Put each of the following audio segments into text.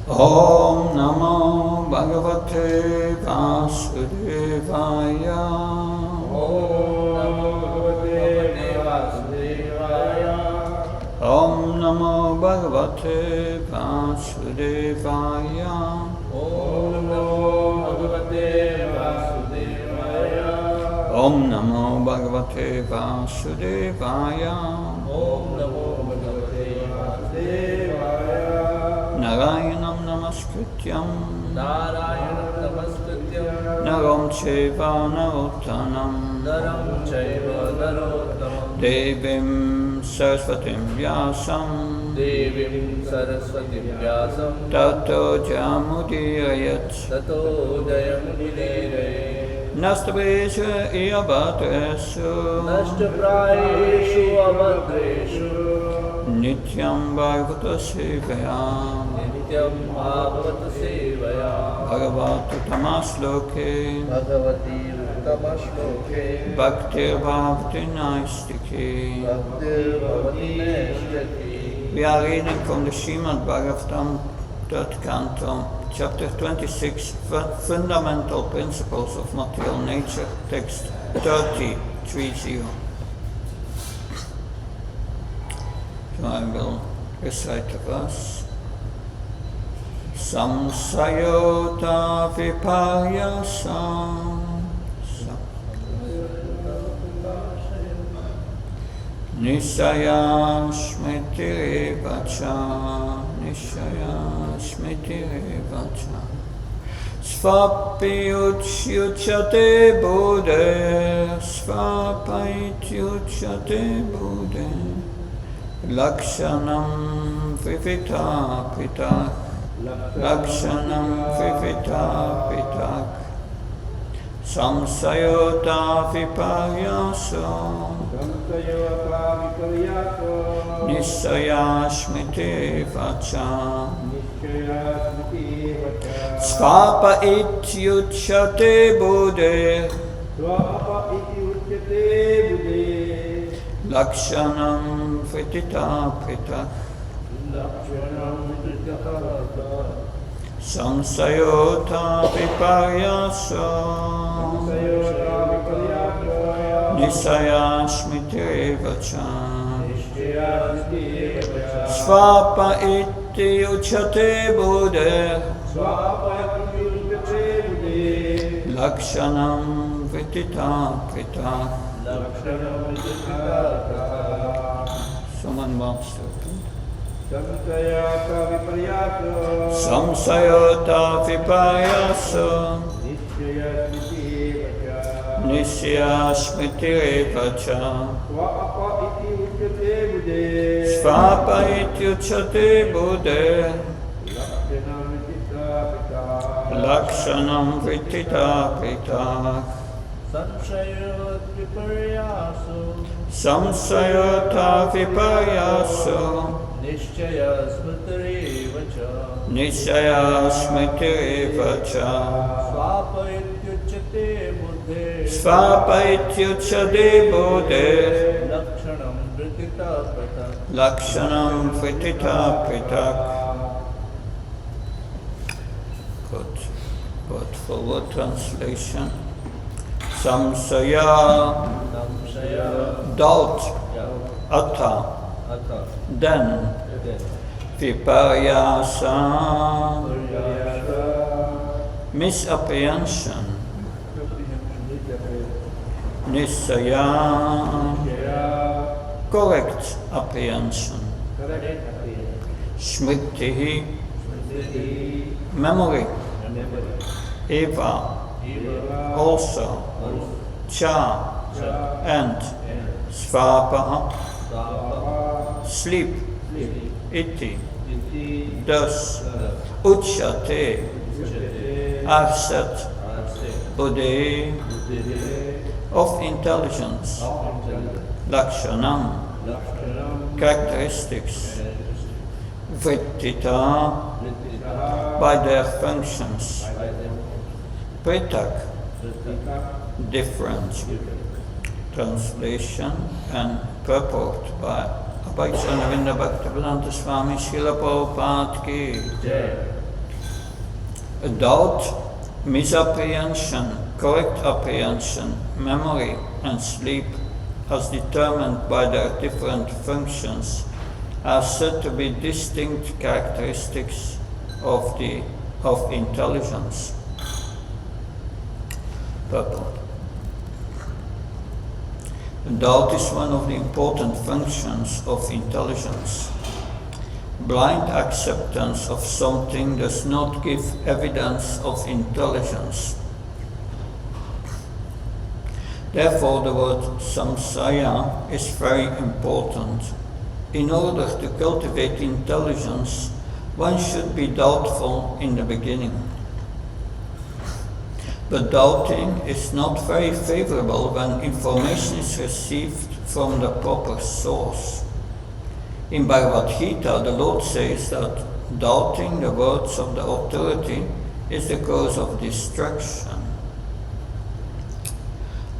Om Namo Bhagavate Vasudevaya. Om Namo Bhagavate Vasudevaya. Om Namo Bhagavate Vasudevaya. Om Namo Bhagavate Vasudevaya. Om Namo Bhagavate Vasudevaya. Narayanam Namaskrityam Narayanam Namaskrityam Naram Chaiva Narottanam Naram Chaiva Narottamam Devim Saraswatim Vyasam Devim Saraswatim Vyasam Tato Jamudirayat Tato Jayamudire Nastabesha Iyabhatresu Nashtaprayeshu Abhadreshu Nityam Bhagavata Sevayam Nityam Bhagavata Sevaya Bhagavata Tamasloke Bhagavati Uttamaśloke Bhaktir Bhavati Naistike. Bhaktir Bhavati Naistaki. We are reading from the Srimad Bhagavatam, third canto, chapter 26, Fundamental Principles of Material Nature, text 30:30. So I will recite the verse. Samsayota viparyasam Nishaya Smitirevacha Nishaya Smitirevacha Svapi uchyuchate bodhe Svapaityuchate bodhe Lakshanam vivita pitak Lakshanam vivita pitak Samsayota viparyaso Nisaya Smiti Vacha Svapa ityuchate bodhe Lakshanam vidita pitak Samsayota viparyaso Nisaya Smitirevacha Svapa iti uchate bodhe Lakshanam vidita pitak. Someone wants to open. Samsayota viparyaso Nisya Smitirevacha Svapa ityuchate bodhe Lakshanam vidita pitak Samsayota viparyaso Nishchaya Smitirevacha Nisaya Smitirevacha Svapa ityuchate buddhe Svapa ityuchate bodhe Lakshanam vritita patak Lakshanam vidita pitak. Good. Word for word translation. Samsaya, doubt, atta, then, viparyasa, misapprehension, nisaya, correct apprehension, smriti, memory, eva, also, cha, and, svapa, sleep, iti, thus, uchate, asset, buddhi, of intelligence, lakshanam, characteristics, vrittita, by their functions, pritak, different. Translation and purport by Abhaiksanavinda Bhaktivedanta Swami Srila Prabhupada ki. Doubt, misapprehension, correct apprehension, memory, and sleep, as determined by their different functions, are said to be distinct characteristics of intelligence. Purport. Doubt is one of the important functions of intelligence. Blind acceptance of something does not give evidence of intelligence. Therefore, the word samsaya is very important. In order to cultivate intelligence, one should be doubtful in the beginning. But doubting is not very favorable when information is received from the proper source. In Bhagavad Gita, the Lord says that doubting the words of the authority is the cause of destruction.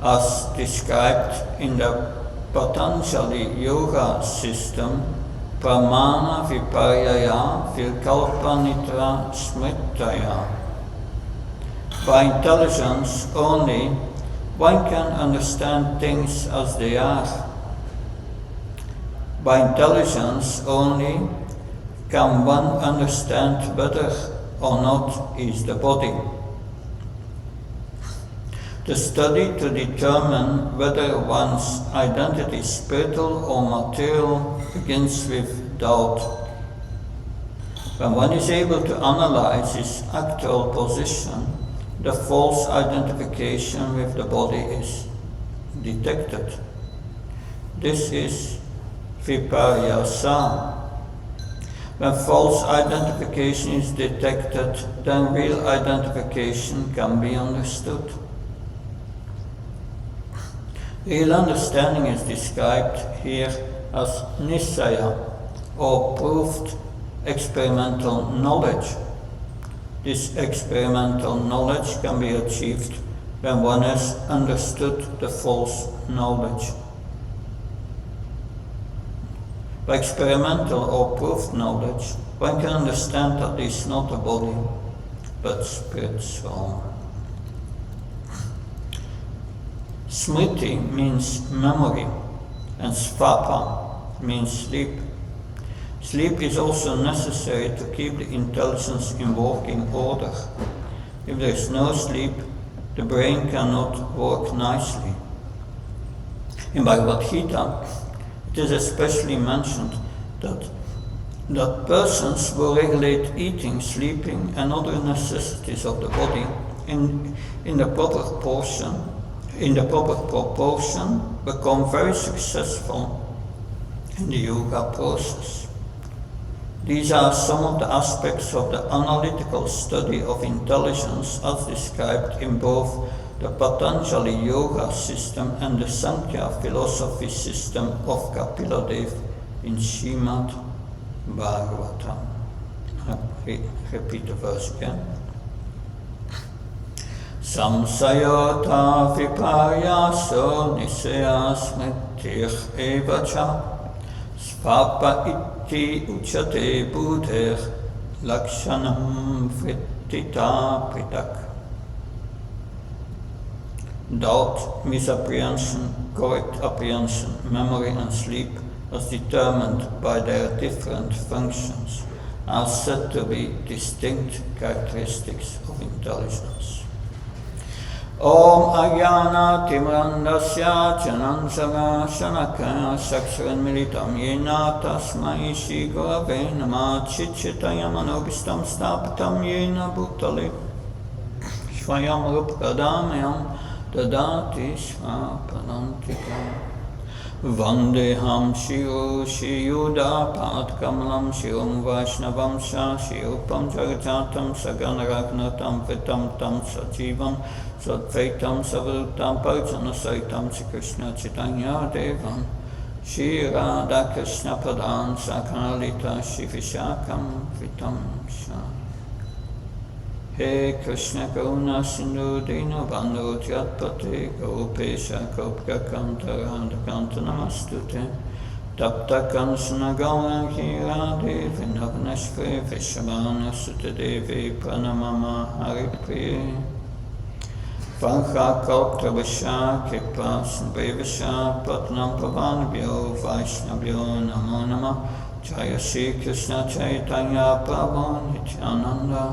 As described in the Patanjali Yoga system, Pramana Viparyaya Vilkalpa Nitra Smritaya. By intelligence only, one can understand things as they are. By intelligence only can one understand whether or not is the body. The study to determine whether one's identity is spiritual or material begins with doubt. When one is able to analyze his actual position, the false identification with the body is detected. This is viparyasa. When false identification is detected, then real identification can be understood. Real understanding is described here as nisaya, or proved experimental knowledge. This experimental knowledge can be achieved when one has understood the false knowledge. By experimental or proved knowledge, one can understand that this is not a body, but spirit soul. Smriti means memory, and svapa means sleep. Sleep is also necessary to keep the intelligence in working order. If there is no sleep, the brain cannot work nicely. In Bhagavad Gita, it is especially mentioned that persons will regulate eating, sleeping, and other necessities of the body in the proper proportion, become very successful in the yoga process. These are some of the aspects of the analytical study of intelligence as described in both the Patanjali Yoga system and the Sankhya philosophy system of Kapila Dev in Srimad Bhagavatam. Repeat the verse again. Samsayata viparyaso nisaya smritir evacha svapa iti uchate buddher lakshanam vrittita pritak. Doubt, misapprehension, correct apprehension, memory and sleep, as determined by their different functions, are said to be distinct characteristics of intelligence. Om Ajnana Timrandasya Janansara Shanakaya Saksharan Militam Yena Tasmai Shri Gurave Namah Chichitaya Manobistam Stapatam Yena Bhutale Shvayam Rupkadamayam Dadati Svapadantika Vandeham Shiru Shiyuda Padkamalam Shirum Vaishnavam Sha Shirupam Jagajatam Saganaragnatam Vitam Tam Sajivam Sadvaitam Savrutam Parjana Saitam Shri Krishna Chaitanya Devam Shri Radha Krishna Padan Sakanalita Shri Vishakam Vitam Sha. He Krishna Karuna Sindhu Dina Bandhu Jatpate Gopesha Kopka Kanta Radha Kanta Namastute Tapta Kansana Gaura Radhe Navanashve Vishamana Sutadevi Pranamama Haripriye Vancha Kalptrabhasha Kripa Sambhavasha Patnam Pavanabhyo Vaishnavyo Namo Nama Jaya Shri Krishna Chaitanya Prabhu Nityananda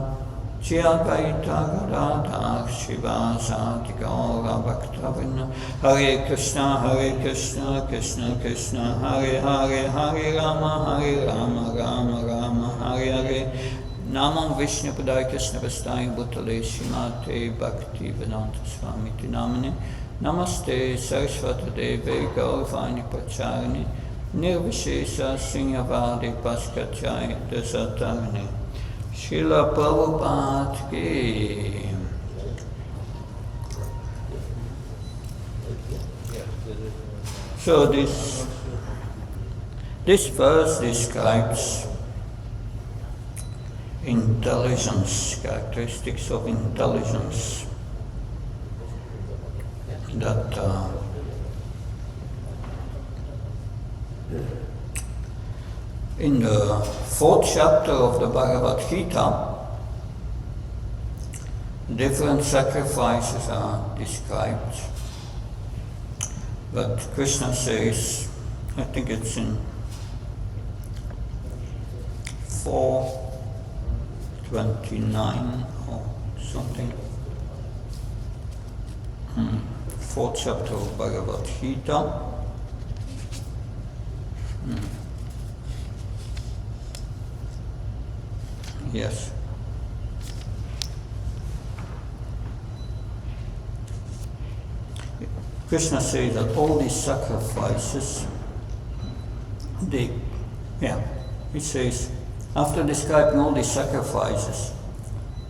Shri Advaita Gadadhar Shivasati Gaura Bhaktavinda Hare Krishna Krishna Krishna Hare Hare Hare Rama Rama Rama Hare Hare Namam Vishnu Padaya Krishna Vastaya Bhutale Shimate Bhakti Vedanta Swami Tinamani Namaste Saraswati Devi Gauravani Pacharani Nirvishesha Srinyavadi Paskachai Desatarani Srila Prabhupada Ki. So this verse describes intelligence, characteristics of intelligence that in the 4th chapter of the Bhagavad Gita, different sacrifices are described. But Krishna says, I think it's in 4:29 or something. 4th chapter of Bhagavad Gita. Yes. Krishna says that all these sacrifices, he says, after describing all these sacrifices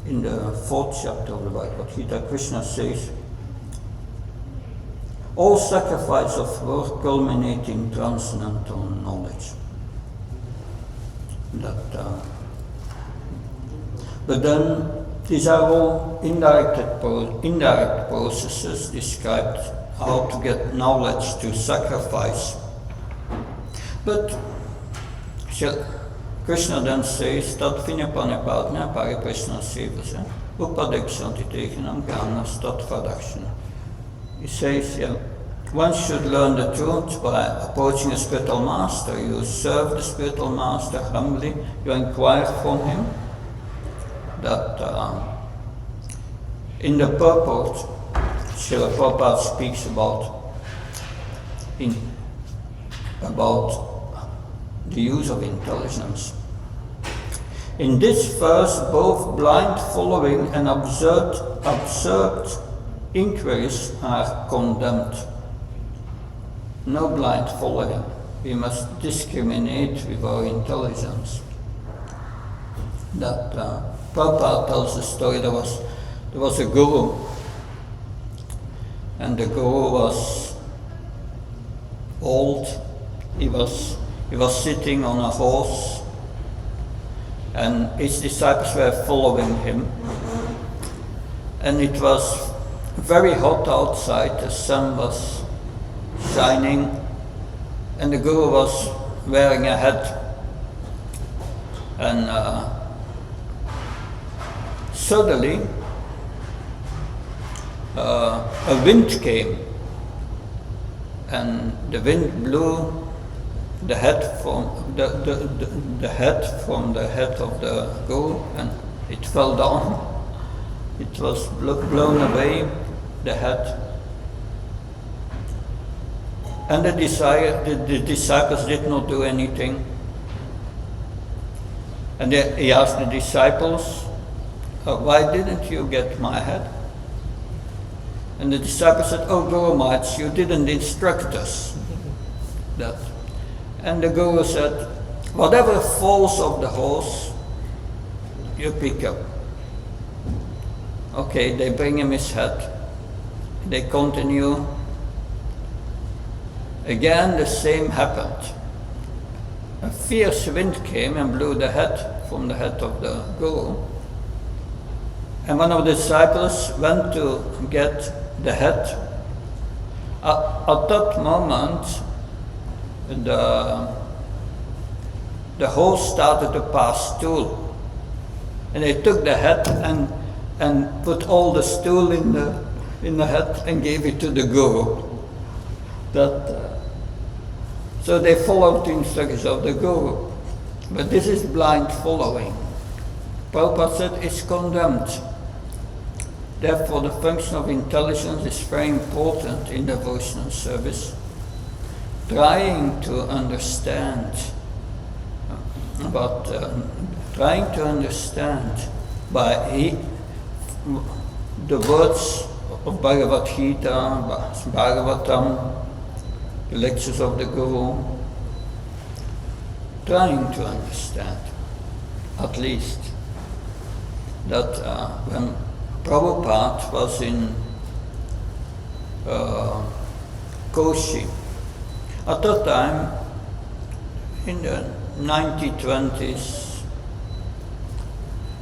in the 4th chapter of the Bhagavad Gita, Krishna says, all sacrifice of worth culminating transcendental knowledge. But then these are all indirect processes described how to get knowledge to sacrifice. But Krishna then says dat vinyapanepadna pariprishna sevasa upadeksanti teginam gana stattvadakshana. He says, one should learn the truth by approaching a spiritual master. You serve the spiritual master humbly, you inquire from him. That in the purport, Srila Prabhupada speaks about the use of intelligence. In this verse, both blind following and observed inquiries are condemned. No blind following. We must discriminate with our intelligence. That Prabhupada tells a story. There was a guru, and the guru was old. He was sitting on a horse, and his disciples were following him. And it was very hot outside. The sun was shining, and the guru was wearing a hat. And suddenly, a wind came, and the wind blew the hat from the head of the guru, and it fell down. It was blown away, the hat. And the disciples did not do anything. And he asked the disciples, why didn't you get my hat? And the disciples said, oh Guru Maharaj, you didn't instruct us. That. And the Guru said, whatever falls off the horse, you pick up. Okay, they bring him his hat. They continue. Again, the same happened. A fierce wind came and blew the hat from the head of the Guru. And one of the disciples went to get the hat. At that moment, the host started to pass stool. And they took the hat and put all the stool in the hat and gave it to the guru. So they followed the instructions of the guru. But this is blind following. Prabhupada said it's condemned. Therefore, the function of intelligence is very important in devotional service. Trying to understand, by the words of Bhagavad Gita, Bhagavatam, the lectures of the Guru, trying to understand, at least, that when Prabhupada was in Koshi, at that time, in the 1920s,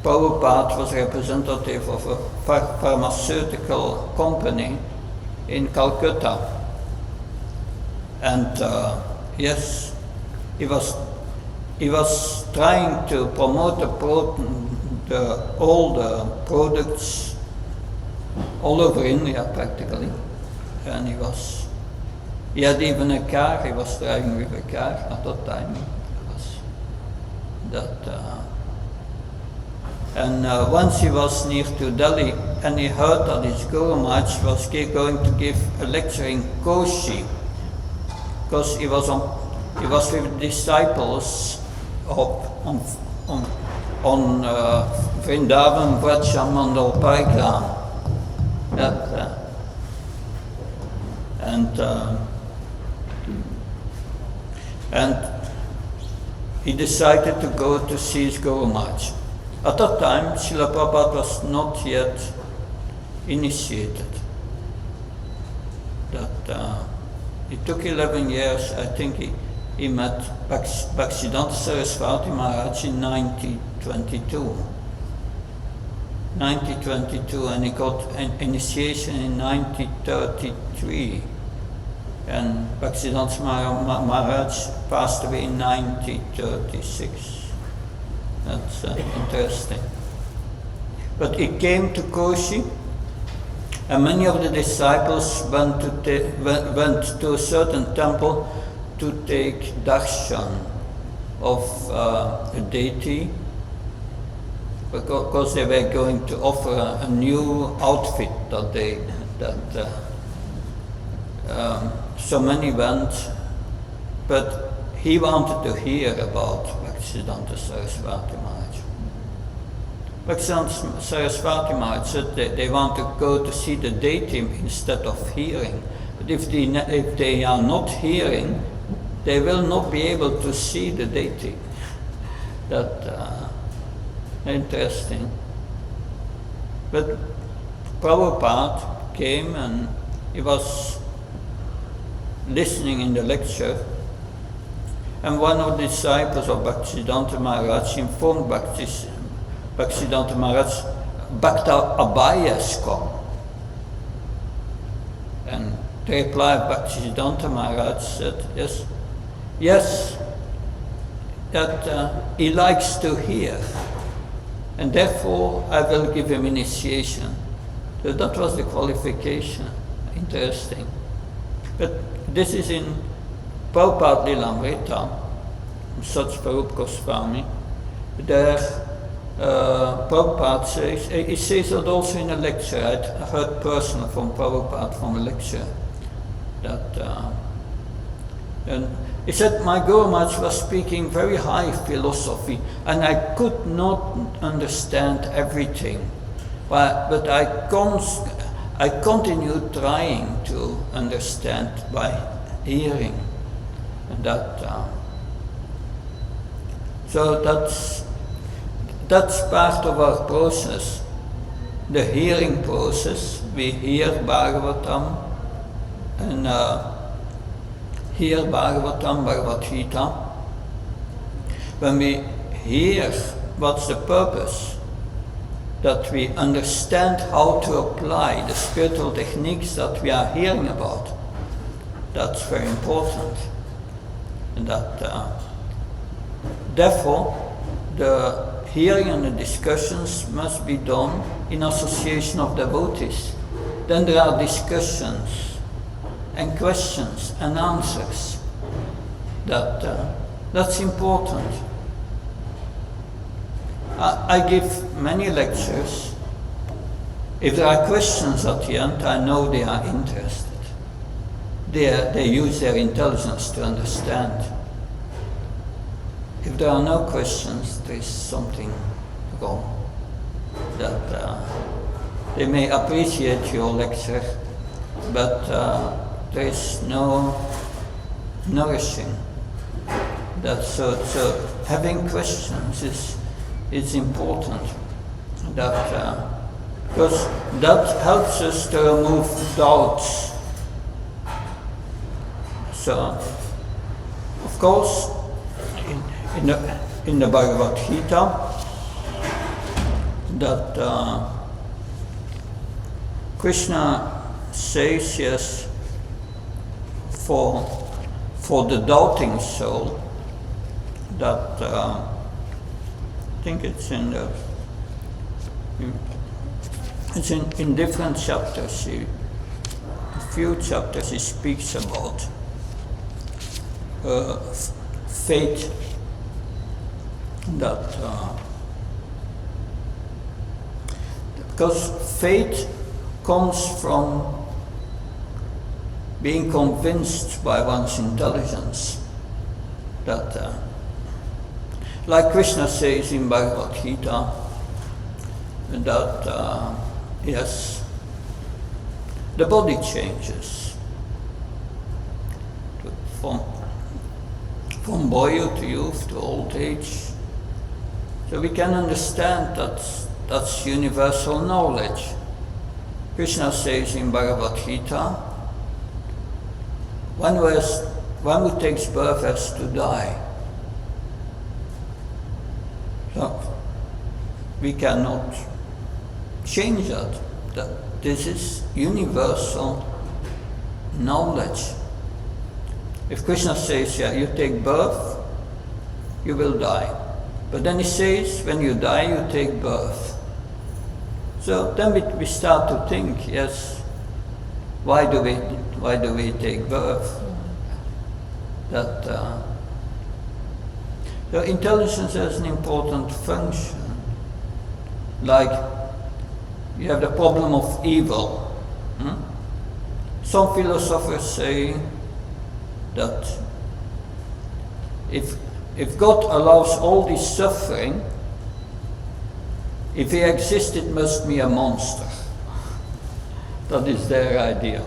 Prabhupada was representative of a pharmaceutical company in Calcutta. And yes, he was trying to promote all the products all over India practically. And he had even a car, he was driving with a car at that time. Once he was near to Delhi and he heard that his Guru Maharaj was going to give a lecture in Koshi, because he was with disciples on Vrindavan Vraja Mandal Parigram. And he decided to go to see his Guru Maharaj. At that time, Srila Prabhupada was not yet initiated. It took 11 years. I think he met Bhaktisiddhanta Saraswati Maharaj in 1922, and he got an initiation in 1933. And Bhaktisiddhanta Maharaj passed away in 1936. That's interesting. But he came to Koshi, and many of the disciples went to a certain temple to take darshan of a deity, because they were going to offer a new outfit so many went, but he wanted to hear about Bhaktisiddhanta Saraswati Maharaj. Bhaktisiddhanta Saraswati Maharaj said that they want to go to see the deity instead of hearing. But if they are not hearing, they will not be able to see the deity. Interesting. But Prabhupada came and he was listening in the lecture, and one of the disciples of Bhaktisiddhanta Maharaj informed Bhaktisiddhanta Maharaj, Bhakta Abhaya has come. And the reply of Bhaktisiddhanta Maharaj said, yes, that he likes to hear, and therefore I will give him initiation. So that was the qualification. Interesting. But this is in Prabhupada Lilamrita, Satsvarup Goswami. There, Prabhupada says, he says that also in a lecture. I heard personally from Prabhupada from a lecture and he said, my Guru Maharaj was speaking very high philosophy, and I could not understand everything, but I continued trying to understand by hearing, and so that's part of our process, the hearing process. We hear Bhagavatam and hear Bhagavatam, Bhagavad Gita. When we hear, what's the purpose? That we understand how to apply the spiritual techniques that we are hearing about. That's very important. And therefore, the hearing and the discussions must be done in association of devotees. Then there are discussions and questions and answers. That's important. I give many lectures. If there are questions at the end, I know they are interested. They use their intelligence to understand. If there are no questions, there is something wrong. That they may appreciate your lecture, but there is no nourishing. So having questions is important. Because that helps us to remove doubts. So, of course, in the Bhagavad Gita, that Krishna says, yes, for the doubting soul, that I think it's it's in different chapters. A few chapters he speaks about faith, that because faith comes from being convinced by one's intelligence, that like Krishna says in Bhagavad Gita, that yes, the body changes from boyhood to youth to old age. So we can understand that that's universal knowledge. Krishna says in Bhagavad Gita, one who takes birth has to die. So we cannot change that. This is universal knowledge. If Krishna says, yeah, you take birth, you will die. But then he says, when you die, you take birth. So then we start to think, yes, why do we take birth? So intelligence has an important function. Like you have the problem of evil. Some philosophers say that if God allows all this suffering, if he exists, it must be a monster. That is their idea.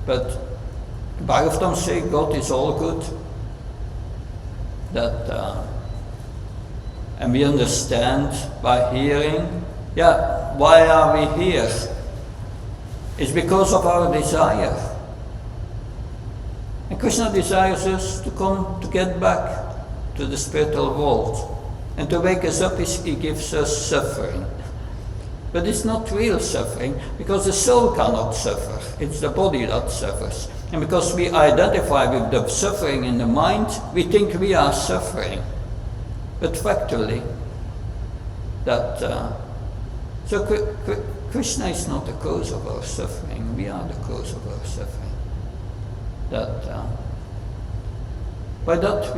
But Bhagavatam says God is all good. And we understand by hearing, yeah, why are we here? It's because of our desire. And Krishna desires us to get back to the spiritual world. And to wake us up, he gives us suffering. But it's not real suffering, because the soul cannot suffer. It's the body that suffers. And because we identify with the suffering in the mind, we think we are suffering. But factually, so Krishna is not the cause of our suffering. We are the cause of our suffering. By that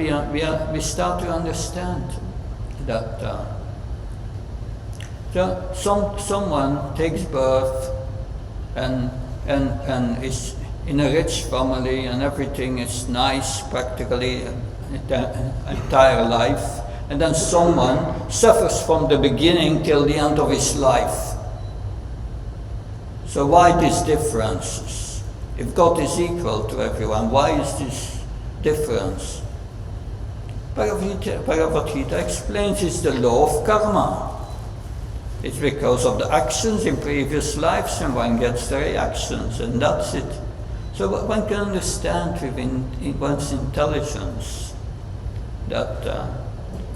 we start to understand that so someone takes birth and is in a rich family and everything is nice practically the entire life, and then someone suffers from the beginning till the end of his life. So why these differences? If God is equal to everyone, why is this difference? Bhagavad Gita explains it's the law of karma. It's because of the actions in previous lives and one gets the reactions, and that's it. So one can understand within one's intelligence that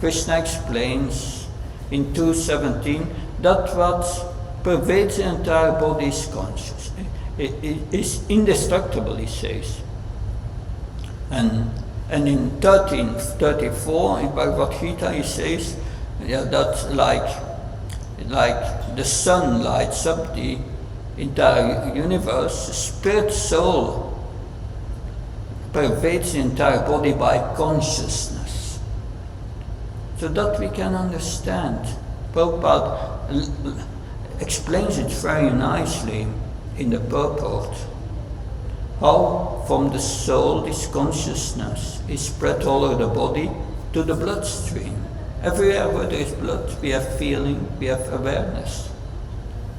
Krishna explains in 2:17 that what pervades the entire body is consciousness. It is indestructible, he says. And And in 13:34 in Bhagavad Gita he says, that's like the sun lights up the entire universe, the spirit soul pervades the entire body by consciousness. So that we can understand. Prabhupada explains it very nicely in the purport. How from the soul this consciousness is spread all over the body to the bloodstream. Everywhere where there is blood, we have feeling, we have awareness.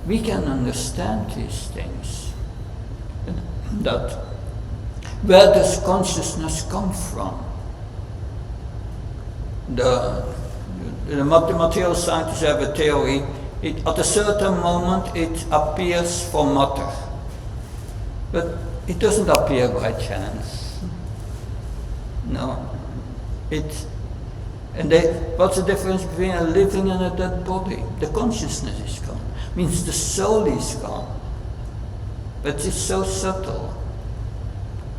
We can understand these things. That where does consciousness come from? The material scientists have a theory. At a certain moment it appears from matter. But it doesn't appear by chance. No. What's the difference between a living and a dead body? The consciousness is gone. Means the soul is gone. But it's so subtle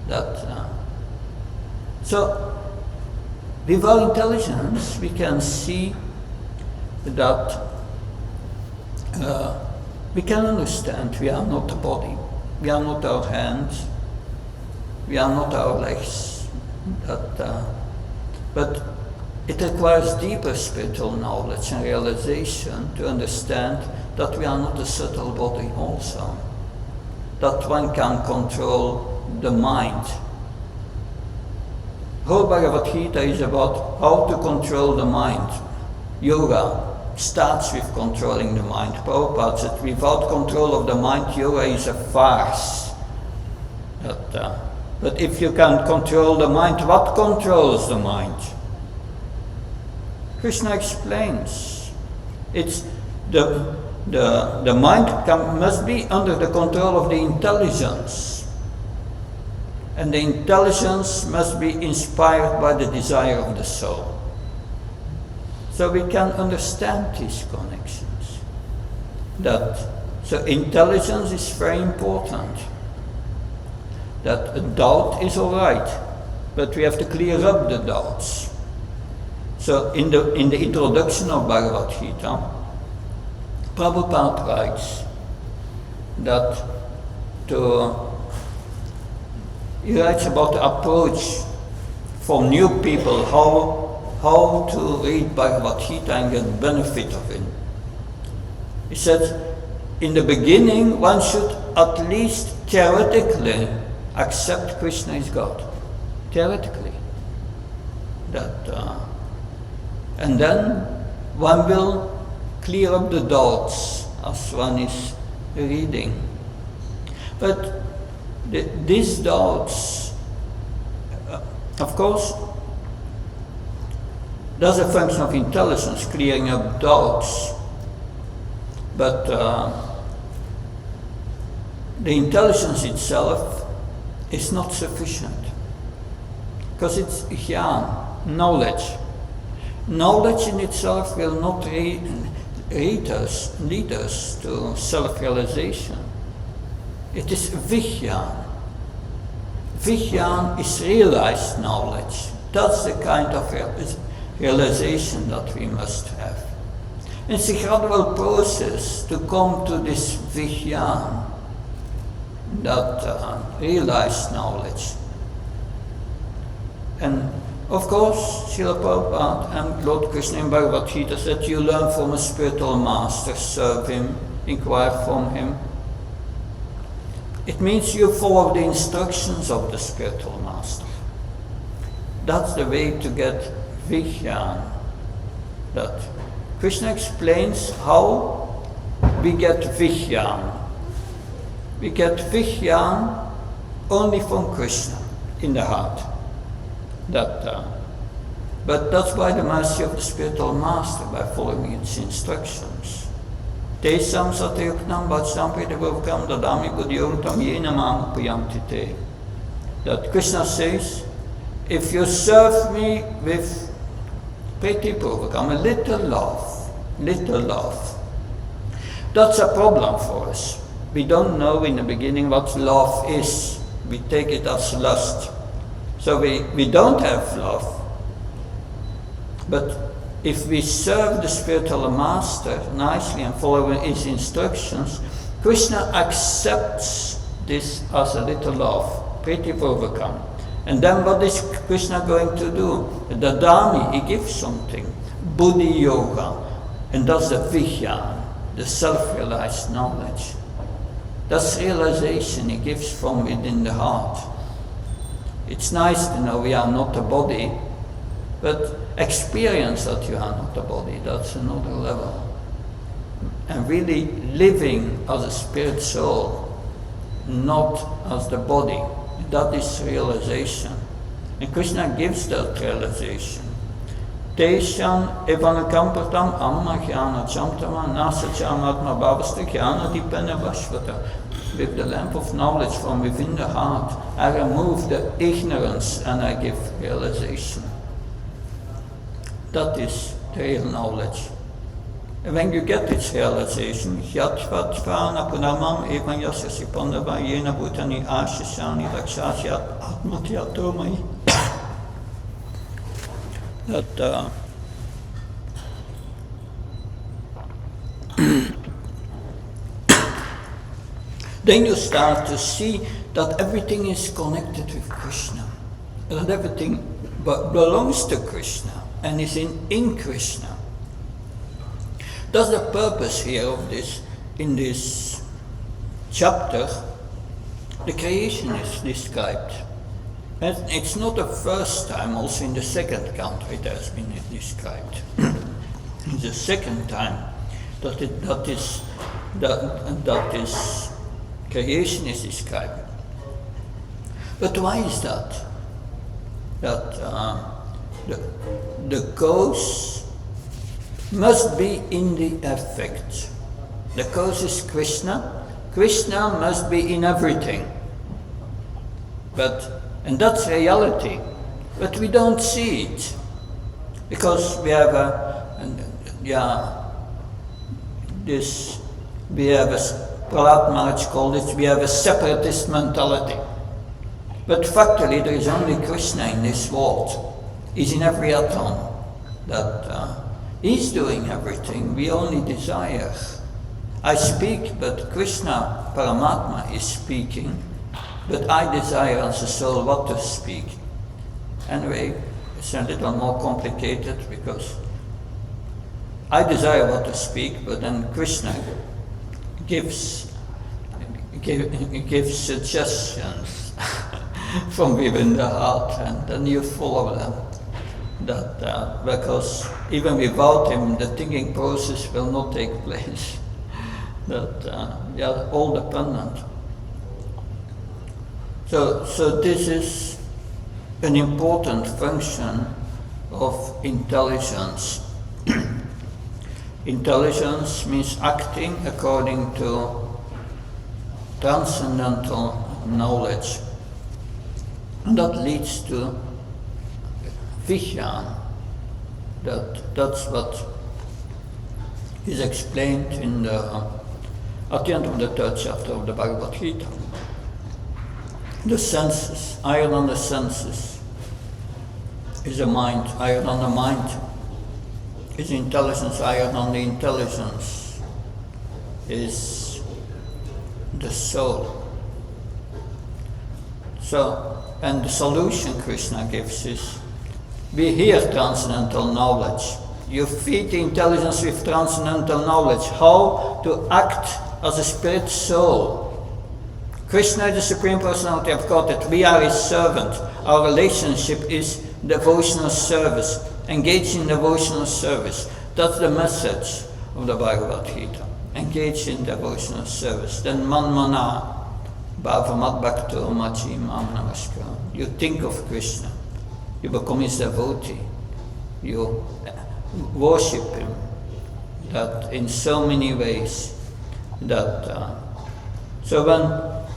that so with our intelligence we can see that we can understand we are not the body, we are not our hands, we are not our legs, but it requires deeper spiritual knowledge and realization to understand that we are not a subtle body also, that one can control the mind. Whole Bhagavad Gita is about how to control the mind. Yoga starts with controlling the mind. Prabhupada said, without control of the mind, yoga is a farce. But if you can control the mind, what controls the mind? Krishna explains. It's the mind must be under the control of the intelligence. And the intelligence must be inspired by the desire of the soul. So we can understand these connections. So intelligence is very important. That a doubt is all right, but we have to clear up the doubts. So in the introduction of Bhagavad Gita, Prabhupada writes that he writes about the approach for new people, how to read Bhagavad Gita and get benefit of it. He says, in the beginning, one should at least theoretically accept Krishna is God. Theoretically. And then one will clear up the doubts as one is reading. But these doubts, of course, that's a function of intelligence, clearing up doubts. But the intelligence itself is not sufficient. Because it's jnana, knowledge. Knowledge in itself will not lead us to self-realization. It is vijnana. Vijnana is realized knowledge. That's the kind of realization that we must have. It's a gradual process to come to this vijnana, that realized knowledge. And of course, Srila Prabhupada and Lord Krishna in Bhagavad Gita said, you learn from a spiritual master, serve him, inquire from him. It means you follow the instructions of the spiritual master. That's the way to get vijnana. That Krishna explains how we get vijnana. We get vijnana only from Krishna in the heart. But that's by the mercy of the spiritual master, by following its instructions. Tesam satyuknam bhatsampridavukam dadami buddhyotam yena mam upayanti te. That Krishna says, if you serve me with pritipurvakam, a little love, that's a problem for us. We don't know in the beginning what love is. We take it as lust. So we don't have love. But if we serve the spiritual master nicely and follow his instructions, Krishna accepts this as a little love, pretty overcome. And then what is Krishna going to do? The Dharmi, he gives something. Buddhi Yoga. And that's the Vijnana, the self-realized knowledge. That's realization he gives from within the heart. It's nice to know we are not a body, but experience that you are not a body, that's another level. And really living as a spirit soul, not as the body, that is realization. And Krishna gives that realization. Tesham evanakampatam amma jnana chamtama nasa chamatma bhavasta jnana dipena vashvata. With the lamp of knowledge from within the heart, I remove the ignorance and I give realization. That is the real knowledge. And when you get this realization, Yatvatvana Punamam Evan Yasasi Pandava Yena Bhutani Ashishani Rakshasya Atmatyatomai. That then you start to see that everything is connected with Krishna, that everything belongs to Krishna and is in Krishna. That's the purpose here of this. In this chapter, the creation is described. And it's not the first time, also in the second canto it has been described. It's the second time that is creation is described. But why is that? That the cause must be in the effect. The cause is Krishna. Krishna must be in everything. And that's reality. But we don't see it. Because we have Prahlad Maharaj called it, we have a separatist mentality. But factually there is only Krishna in this world. He's in every atom. That he's doing everything, we only desire. I speak, but Krishna, Paramatma, is speaking. But I desire as a soul what to speak. Anyway, it's a little more complicated because I desire what to speak, but then Krishna gives suggestions from within the heart, and then you follow them. Because even without him, the thinking process will not take place. We are all dependent. So this is an important function of intelligence. Intelligence means acting according to transcendental knowledge. And that leads to Vijnana. That's what is explained at the end of the third chapter of the Bhagavad Gita. The senses, higher than the senses, is the mind. Higher than the mind is intelligence. Higher than the intelligence is the soul. And the solution Krishna gives is, we hear transcendental knowledge. You feed the intelligence with transcendental knowledge, how to act as a spirit soul. Krishna is the Supreme Personality of Godhead. We are his servant. Our relationship is devotional service. Engage in devotional service. That's the message of the Bhagavad Gita. Engage in devotional service. Then manmana bhavamat bhakto machi mam namaskar. You think of Krishna. You become his devotee. You worship him. That in so many ways. So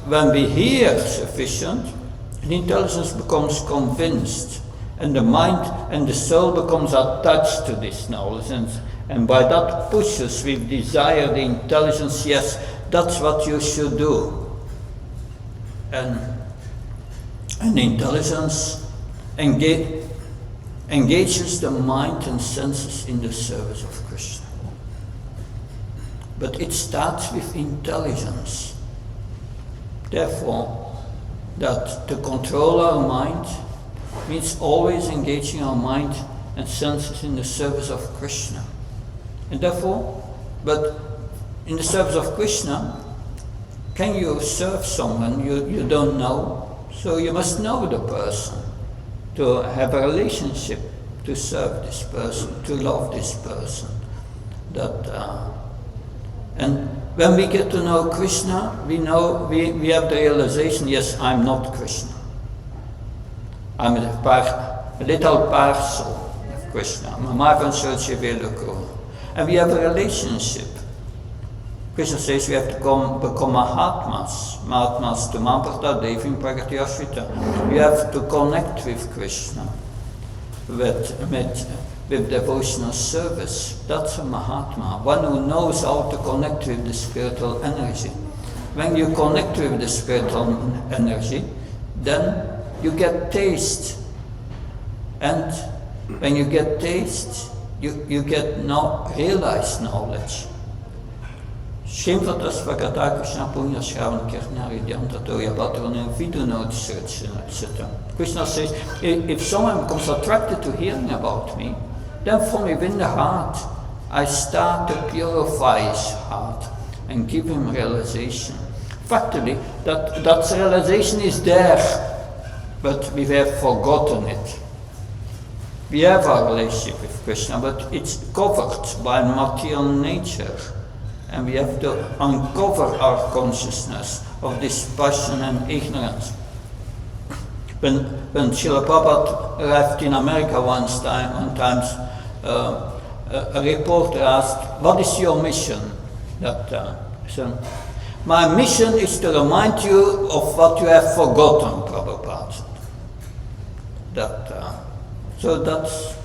when we hear sufficient, the intelligence becomes convinced, and the mind and the soul becomes attached to this knowledge, and by that pushes with desire the intelligence, yes, that's what you should do. And intelligence engages the mind and senses in the service of Krishna. But it starts with intelligence. Therefore, that to control our mind means always engaging our mind and senses in the service of Krishna. And therefore, but in the service of Krishna, can you serve someone you don't know? So you must know the person to have a relationship, to serve this person, to love this person. And when we get to know Krishna, we have the realization, yes, I'm not Krishna. I'm a little parcel of Krishna. And we have a relationship. Krishna says we have to become Mahatmas. Mahatmas to Mamparta, Devim Pragatyashvita. You have to connect with Krishna, with devotional service. That's a Mahatma, one who knows how to connect with the spiritual energy. When you connect with the spiritual energy, then you get taste. And when you get taste, you get realized knowledge. Shimvatas Vagata Krishna Punya Shravan Kirnari Dyantatoya Vatrunim Vidunot Sirchana. Krishna says, if someone becomes attracted to hearing about me, then from within the heart, I start to purify his heart and give him realization. Factually, that realization is there, but we have forgotten it. We have our relationship with Krishna, but it's covered by material nature. And we have to uncover our consciousness of this passion and ignorance. When Srila Prabhupada arrived in America one time, a reporter asked, "What is your mission?" So, "My mission is to remind you of what you have forgotten," Prabhupada said. So that's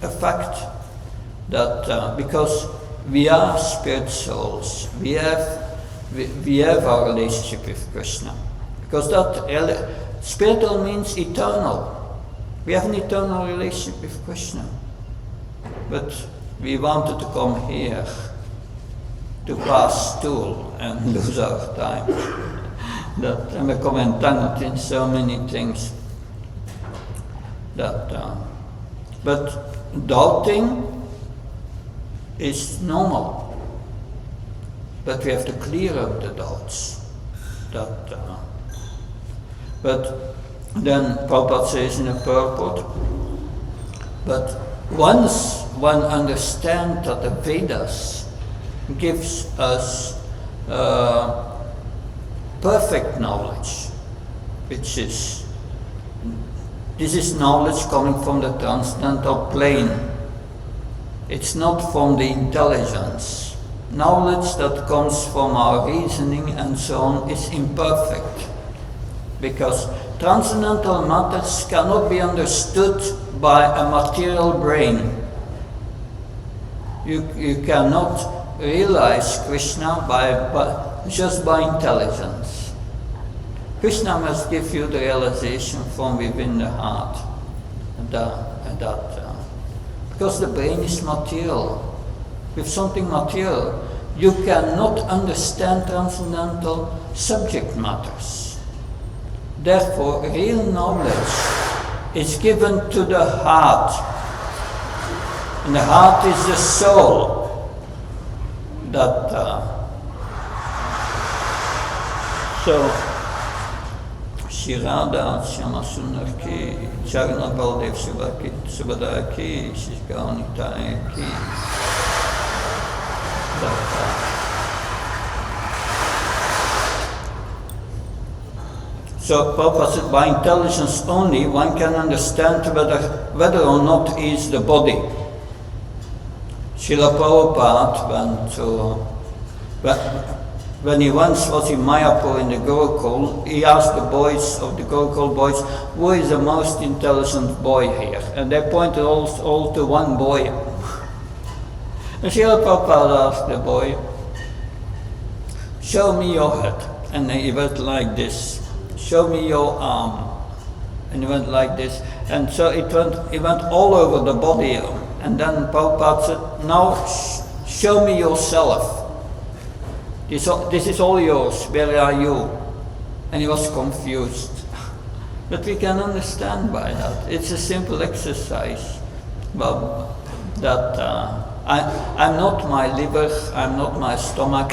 a fact that because we are spirit souls, we have our relationship with Krishna. Because that spiritual means eternal. We have an eternal relationship with Krishna. But we wanted to come here to pass stool and lose our time. And become entangled in so many things. But doubting is normal, but we have to clear up the doubts. But then Prabhupada says in a purport, but once one understands that the Vedas gives us perfect knowledge, this is knowledge coming from the transcendental plane. It's not from the intelligence. Knowledge that comes from our reasoning and so on is imperfect. Because transcendental matters cannot be understood by a material brain. You cannot realize Krishna just by intelligence. Krishna must give you the realization from within the heart. Because the brain is material. With something material, you cannot understand transcendental subject matters. Therefore, real knowledge is given to the heart. And the heart is the soul. So, Shirada Shama Sundar ki, Charna Baldev Subhadra ki, Shishkaunita ki. So Prabhupada said, by intelligence only one can understand whether or not he is the body. Srila Prabhupada when he once was in Mayapur in the Gurukul, he asked the boys of the Gurukul boys, who is the most intelligent boy here? And they pointed all to one boy. And Srila Prabhupada asked the boy, show me your head. And he went like this, show me your arm. And he went like this, and so it went all over the body. And then Prabhupada said, now show me yourself. This is all yours, where are you? And he was confused. But we can understand by that. It's a simple exercise. Well, that I'm not my liver, I'm not my stomach.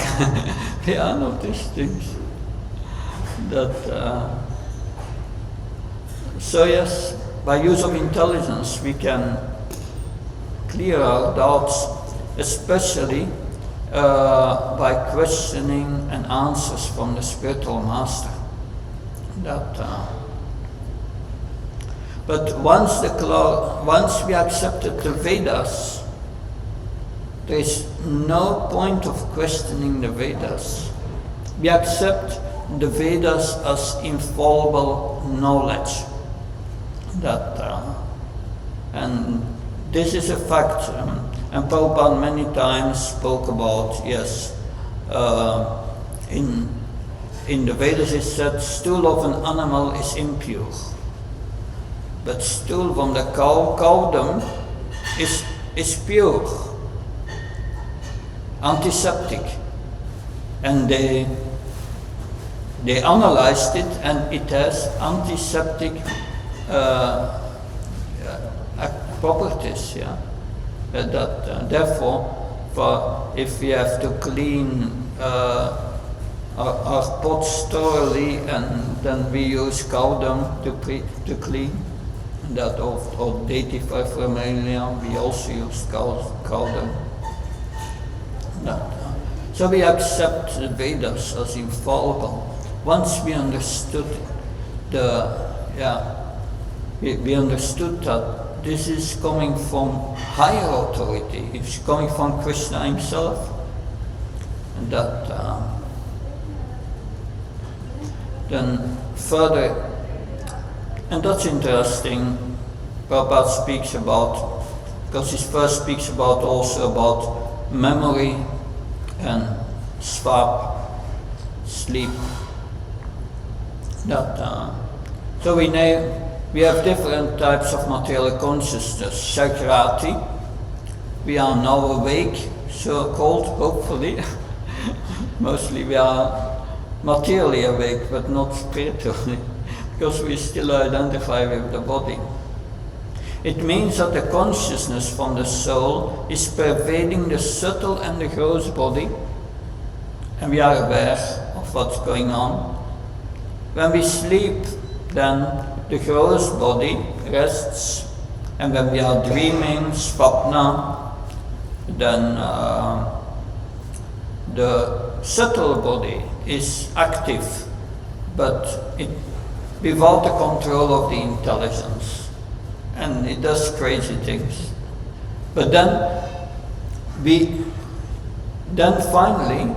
We are not these things. So yes, by use of intelligence we can clear our doubts, especially by questioning and answers from the spiritual master. But once we accepted the Vedas, there is no point of questioning the Vedas. We accept the Vedas as infallible knowledge. And this is a fact. And Prabhupada many times spoke about, yes, in the Vedas it said, stool of an animal is impure. But stool from the cow dung is pure, antiseptic. And they analyzed it, and it has antiseptic properties. Yeah, therefore, if we have to clean our pots thoroughly, and then we use cow dung to clean that, or dativa vermelia, we also use cow dung. So we accept the Vedas as infallible. Once we understood we understood that this is coming from higher authority, it's coming from Krishna himself, and then further, and that's interesting, Prabhupada speaks about, because he first speaks about also about memory and swap, sleep. So we have different types of material consciousness. Shakrati, we are now awake, so-called, hopefully. Mostly we are materially awake, but not spiritually, because we still identify with the body. It means that the consciousness from the soul is pervading the subtle and the gross body, and we are aware of what's going on. When we sleep, then the gross body rests, and when we are dreaming, svapna, then the subtle body is active, but without the control of the intelligence, and it does crazy things. But then finally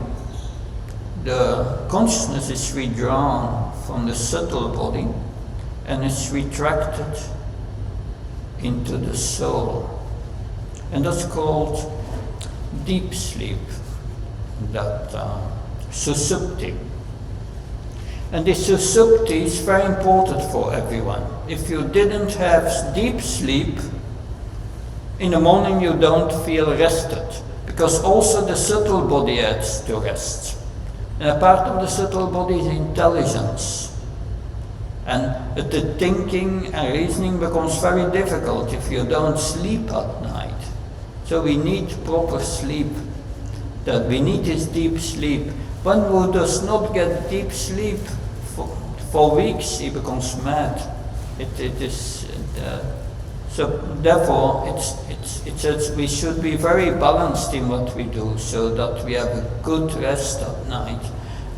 the consciousness is withdrawn from the subtle body and is retracted into the soul, and that's called deep sleep, that susupti. And this susupti is very important for everyone. If you didn't have deep sleep, in the morning you don't feel rested, because also the subtle body has to rest. And a part of the subtle body is intelligence. And the thinking and reasoning becomes very difficult if you don't sleep at night. So we need proper sleep. That we need is deep sleep. One who does not get deep sleep for weeks, he becomes mad. So therefore, it says we should be very balanced in what we do, so that we have a good rest at night.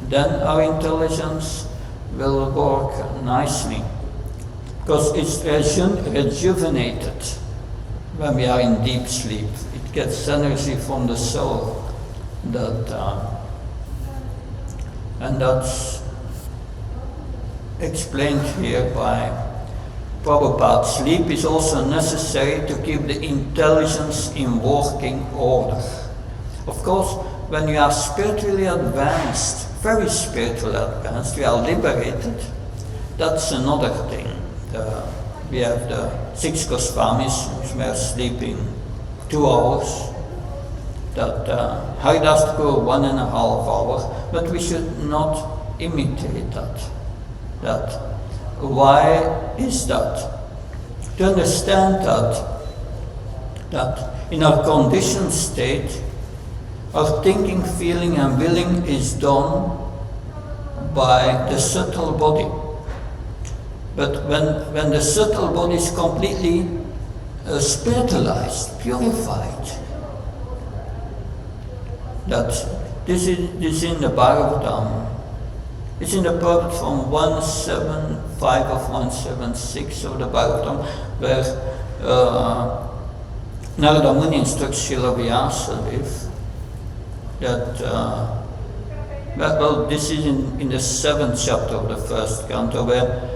Then our intelligence will work nicely, because it's rejuvenated when we are in deep sleep. It gets energy from the soul. And that's explained here by Prabhupada. Sleep is also necessary to keep the intelligence in working order. Of course, when you are spiritually advanced, very spiritually advanced, we are liberated, that's another thing. we have the 6 Goswamis which were sleeping 2 hours. That Haridas Thakur 1.5 hours, but we should not imitate that. Why is that? To understand that in our conditioned state, our thinking, feeling and willing is done by the subtle body. But when the subtle body is completely spiritualized, purified, that this is in the Bhagavatam. It's in the purport from 175 of 176 of the Bhagavatam, where Narada Muni instructs Srila Vyasadeva that, well, this is in the 7th chapter of the 1st canto, where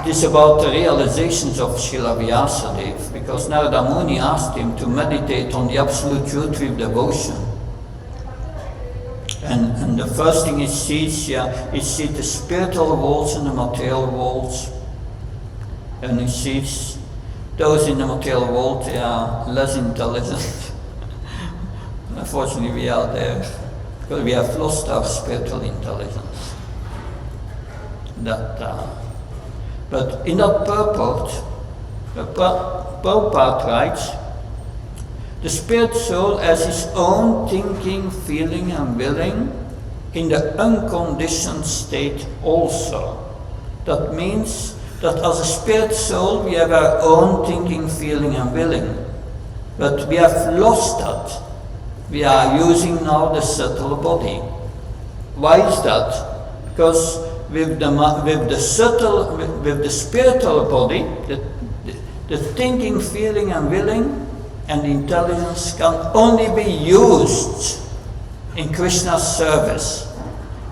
this is about the realizations of Srila Vyasadeva, because Narada Muni asked him to meditate on the absolute truth with devotion. And the first thing he sees, he sees the spiritual worlds and the material worlds. And he sees those in the material world, they are less intelligent. Unfortunately, we are there, because we have lost our spiritual intelligence. But in that purport, Prabhupada writes, the spirit soul has its own thinking, feeling and willing in the unconditioned state also. That means that as a spirit soul we have our own thinking, feeling and willing. But we have lost that. We are using now the subtle body. Why is that? Because with the spiritual body, the thinking, feeling and willing and intelligence can only be used in Krishna's service.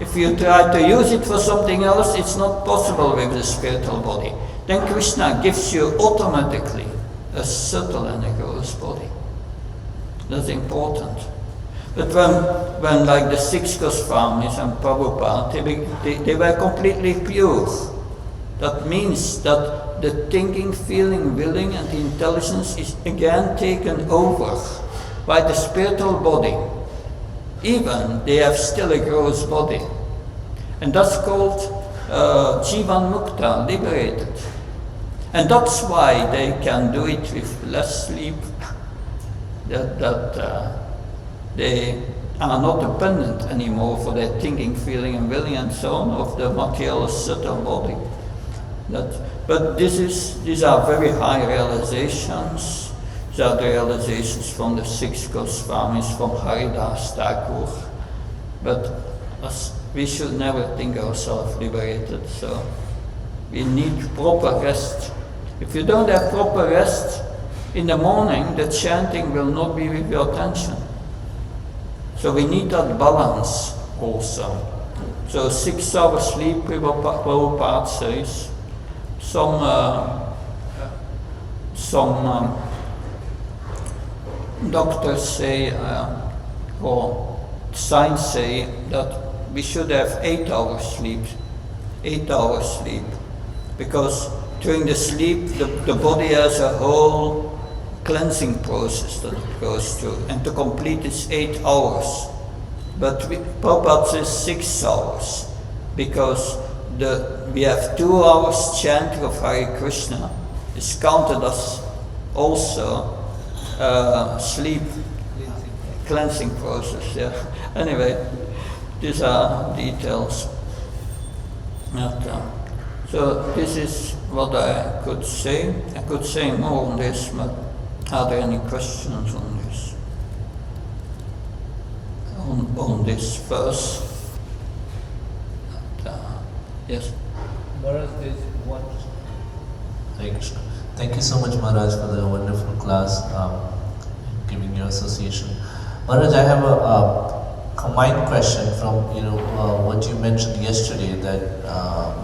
If you try to use it for something else, it's not possible with the spiritual body. Then Krishna gives you automatically a subtle and a gross body. That's important. But when like the 6 Goswamis and Prabhupada, they were completely pure. That means that the thinking, feeling, willing and the intelligence is again taken over by the spiritual body. Even they have still a gross body. And that's called Jivan Mukta, liberated. And that's why they can do it with less sleep, they are not dependent anymore for their thinking, feeling and willing and so on of the material subtle body. But these are very high realizations. These are the realizations from the 6 Goswamis, from Haridas Thakur. But we should never think ourselves liberated, so we need proper rest. If you don't have proper rest, in the morning the chanting will not be with your attention. So we need that balance also. So 6 hours sleep, Prabhupada says. Some doctors say, or science say, that we should have 8 hours sleep. 8 hours sleep. Because during the sleep, the body has a whole cleansing process that it goes through. And to complete it's 8 hours. But Prabhupada says 6 hours. Because we have 2 hours chanting of Hare Krishna. It's counted as also sleep cleansing process. Yeah. Anyway, these are details. So this is what I could say. I could say more on this, but are there any questions on this? On this verse? Yes. Maharaj, there's one. Hare Krishna. Thank you so much, Maharaj, for the wonderful class, giving your association. Maharaj, I have a combined question from what you mentioned yesterday, that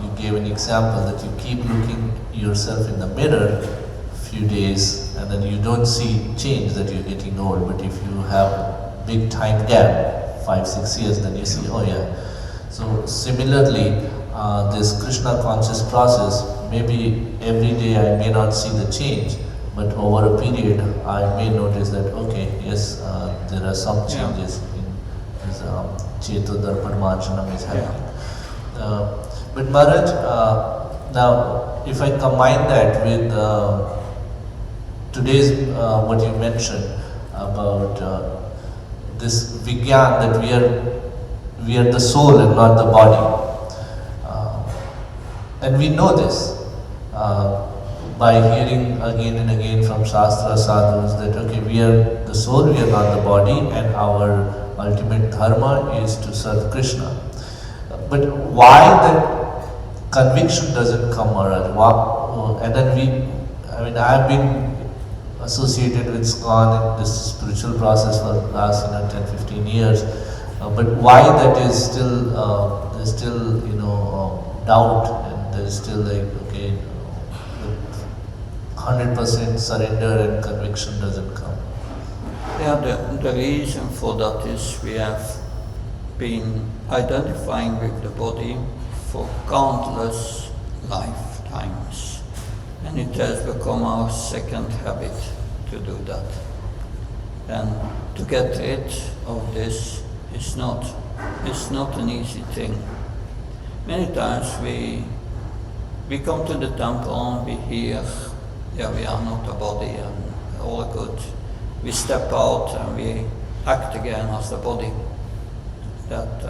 you gave an example that you keep looking yourself in the mirror a few days and then you don't see change, that you're getting old. But if you have a big time gap, 5-6 years, then you see, oh yeah. So similarly, this Krishna conscious process, maybe every day I may not see the change, but over a period I may notice that okay, yes, there are some changes in as Cheto Darpan Marjanam is happening. But Maharaj, now if I combine that with today's what you mentioned about this Vigyan, that we are the soul and not the body. And we know this by hearing again and again from Shastra sadhus that okay, we are the soul, we are not the body, and our ultimate dharma is to serve Krishna. But why that conviction doesn't come, Maharaj? And then I have been associated with SCON in this spiritual process for the last 10-15 years. But why that is still there's still doubt, and there's still like okay, 100% surrender and conviction doesn't come. Yeah, the reason for that is we have been identifying with the body for countless lifetimes, and it has become our second habit to do that. And to get rid of this is not an easy thing. Many times we come to the temple and we hear, yeah, we are not a body and all good. We step out and we act again as the body. But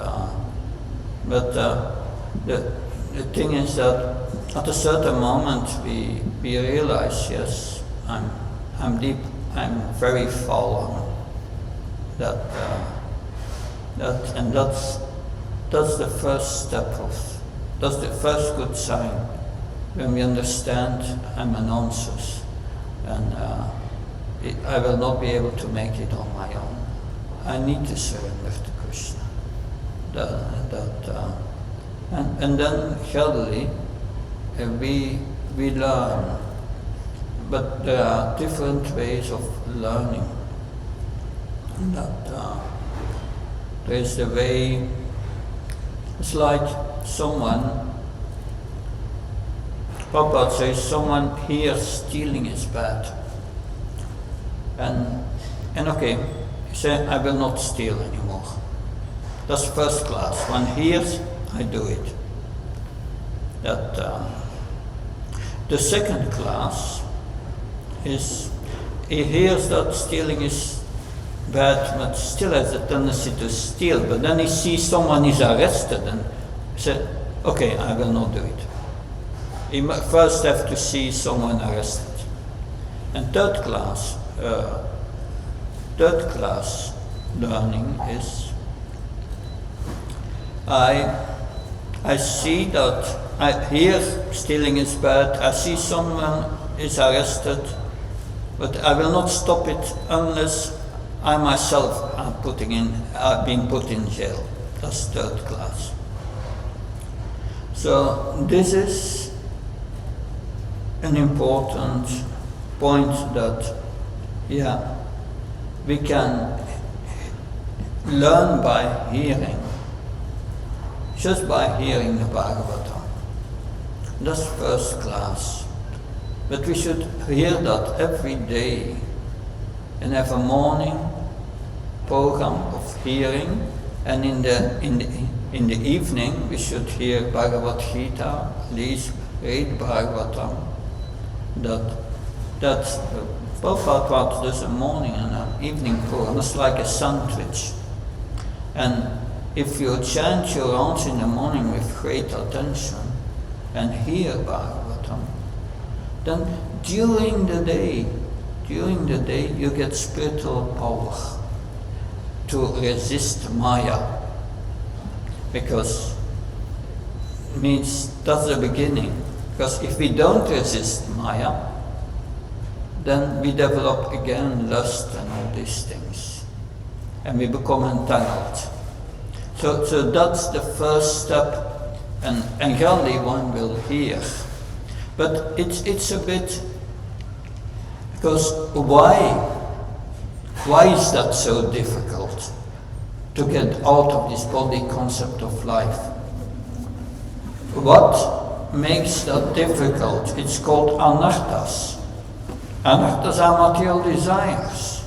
the thing is that at a certain moment we realize, yes, I'm deep, I'm very fallen. And that's the first step that's the first good sign when we understand I'm a nonsense and I will not be able to make it on my own. I need to surrender to Krishna. And then gradually we learn, but there are different ways of learning. There is the way. It's like Prabhupada says someone here stealing is bad. And okay, you say, I will not steal anymore. That's first class. One hears, I do it. The second class is, he hears that stealing is bad, but still has a tendency to steal. But then he sees someone is arrested and says, okay, I will not do it. He first have to see someone arrested. And third class learning is, I see that, I hear stealing is bad, I see someone is arrested, but I will not stop it unless I myself am being put in jail. That's third class. So this is an important point that, yeah, we can learn by hearing, just by hearing the Bhagavatam. That's first class. But we should hear that every day and have a morning program of hearing, and in the evening we should hear Bhagavad Gita, at least read Bhagavatam. That's Prabhupada does a morning and an evening program. It's like a sandwich. And if you chant your rounds in the morning with great attention and hear Bhagavatam, then during the day you get spiritual power to resist Maya, because it means that's the beginning. Because if we don't resist Maya, then we develop again lust and all these things, and we become entangled. So that's the first step, and gradually one will hear. But it's a bit, because why is that so difficult to get out of this body concept of life? What makes that difficult, it's called anarthas. Anarthas are material desires,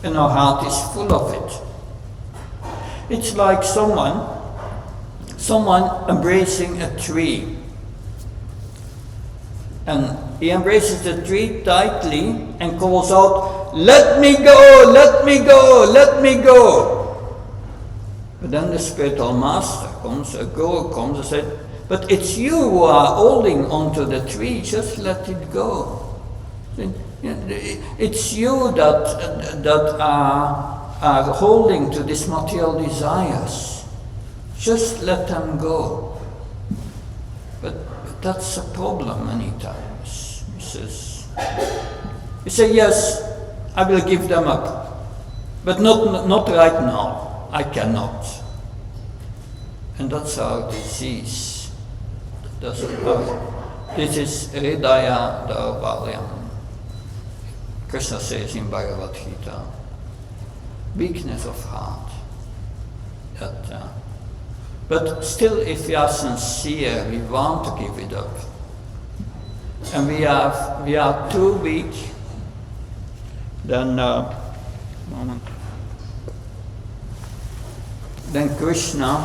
and our heart is full of it. It's like someone embracing a tree. And he embraces the tree tightly and calls out, "Let me go, let me go, let me go." But then the spiritual master comes, a goer comes and says, "But it's you who are holding onto the tree, just let it go. It's you that are holding to these material desires. Just let them go." But that's a problem many times. He says, "Yes, I will give them up, but not right now. I cannot." And that's our disease. This is Hridaya Daurbalyam. Krishna says in Bhagavad Gita, weakness of heart. But still, if we are sincere, we want to give it up, and we are too weak, then Krishna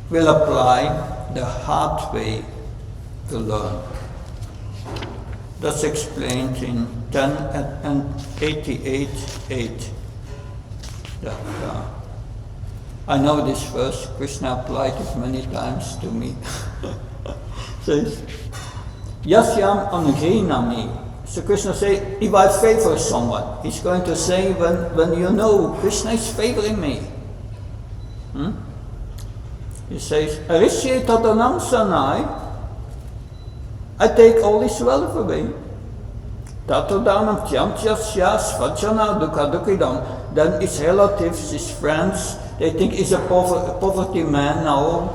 will apply the hard way to learn. That's explained in 10:88:8. I know this verse, Krishna applied it many times to me. Says, "Yasyam anugrinami." So Krishna says, if I favor someone, he's going to say, when you know Krishna is favoring me. He says, "Arishe tadanam sanai," I take all his wealth away. Tatodanam tyamtyasya svachana dukadukidam. Then his relatives, his friends, they think he's a poverty man now.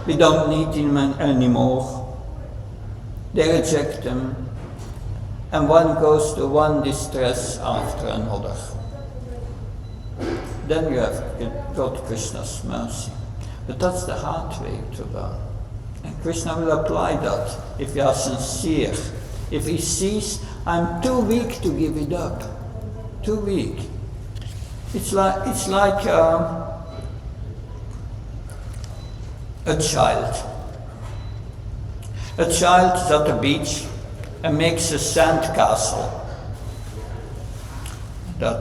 We don't need him anymore. They reject him. And one goes to one distress after another. Then you have got Krishna's mercy. But that's the hard way to learn. And Krishna will apply that if you are sincere. If he sees, I'm too weak to give it up. Too weak. It's like a child. A child is at the beach and makes a sand castle. There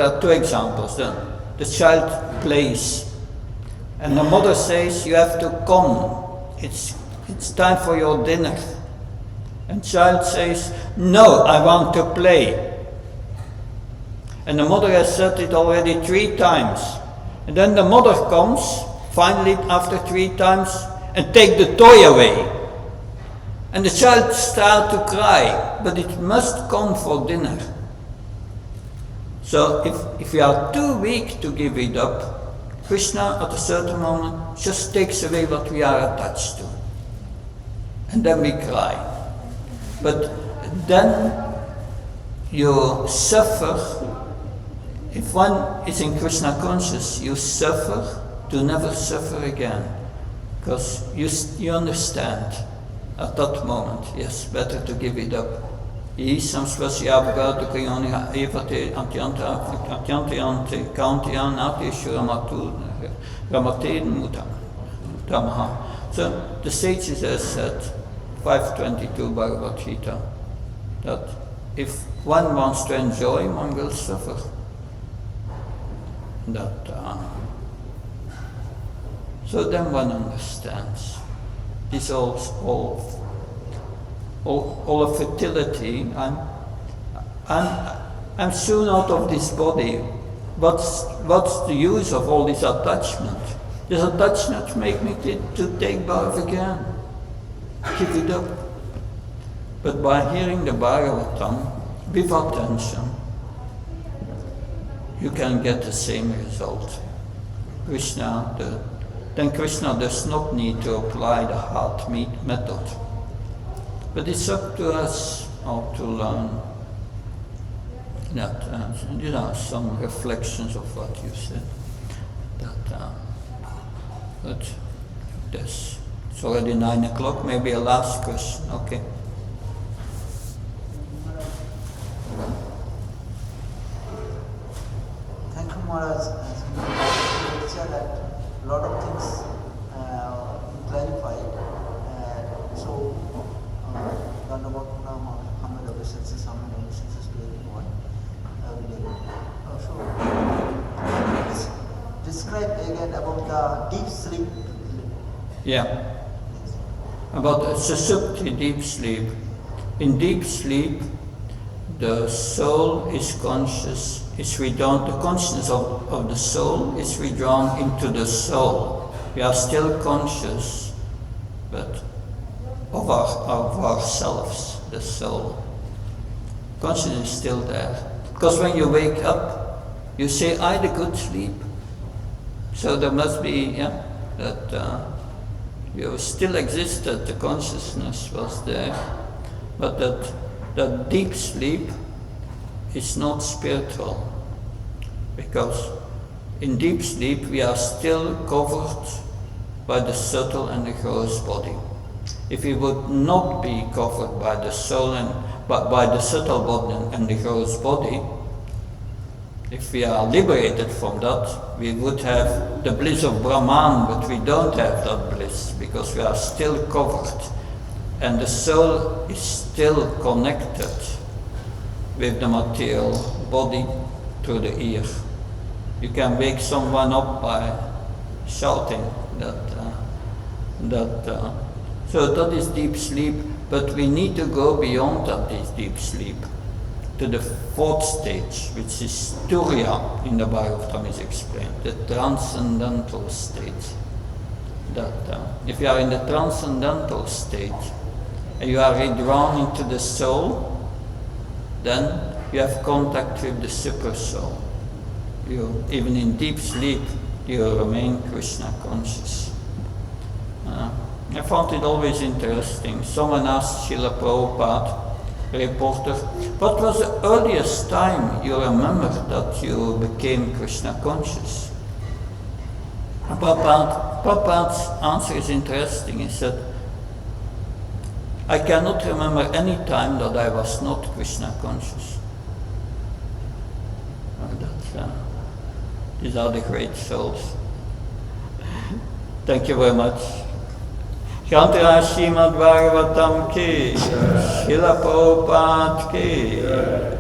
are two examples. The child plays, and the mother says, "You have to come. It's time for your dinner." And child says, "No, I want to play." And the mother has said it already 3 times. And then the mother comes, finally after 3 times, and take the toy away. And the child starts to cry, but it must come for dinner. So if we are too weak to give it up, Krishna at a certain moment just takes away what we are attached to. And then we cry. But then you suffer. If one is in Krishna conscious, you suffer to never suffer again. Because you understand at that moment, yes, better to give it up. Isam svasyabaga tukayoni evate antyanti kantian atishuramatu ramated mutam tamaha. So the sages have said, 522 Bhagavad Gita, that if one wants to enjoy, one will suffer. So then one understands. This all of fertility. I'm soon out of this body. What's the use of all this attachment? This attachment makes me to take birth again. Give it up. But by hearing the Bhagavatam with attention, you can get the same result. Then Krishna does not need to apply the hard method. But it's up to us how to learn. that these are some reflections of what you said. That but this it's already 9 o'clock. Maybe a last question. Okay. Thank you, Maharaj. As you lecture that a lot of things clarified. So, learn about how many obeisances, to everyone every day. So, please describe again about the deep sleep. Yeah. About the susupti, deep sleep. In deep sleep, the soul is conscious, is withdrawn, the consciousness of the soul is withdrawn into the soul. We are still conscious, but of ourselves, the soul. Consciousness is still there. Because when you wake up, you say, I had a good sleep. So there must be, that you still existed, the consciousness was there, but that deep sleep is not spiritual, because in deep sleep we are still covered by the subtle and the gross body. If we would not be covered by the soul and by the subtle body and the gross body, if we are liberated from that, we would have the bliss of Brahman, but we don't have that bliss because we are still covered. And the soul is still connected with the material body through the ear. You can wake someone up by shouting so that is deep sleep, but we need to go beyond that deep sleep to the fourth stage, which is Turiya in the Bhagavatam is explained, the transcendental state. That if you are in the transcendental state and you are redrawn into the soul, then you have contact with the super soul. You, even in deep sleep, you remain Krishna conscious. I found it always interesting. Someone asked Srila Prabhupada, reporter, what was the earliest time you remember that you became Krishna conscious? Prabhupada's answer is interesting. He said, I cannot remember any time that I was not Krishna conscious. These are the great souls. Thank you very much. Shantara Srimad Bhagavatam ki, Srila Prabhupada ki.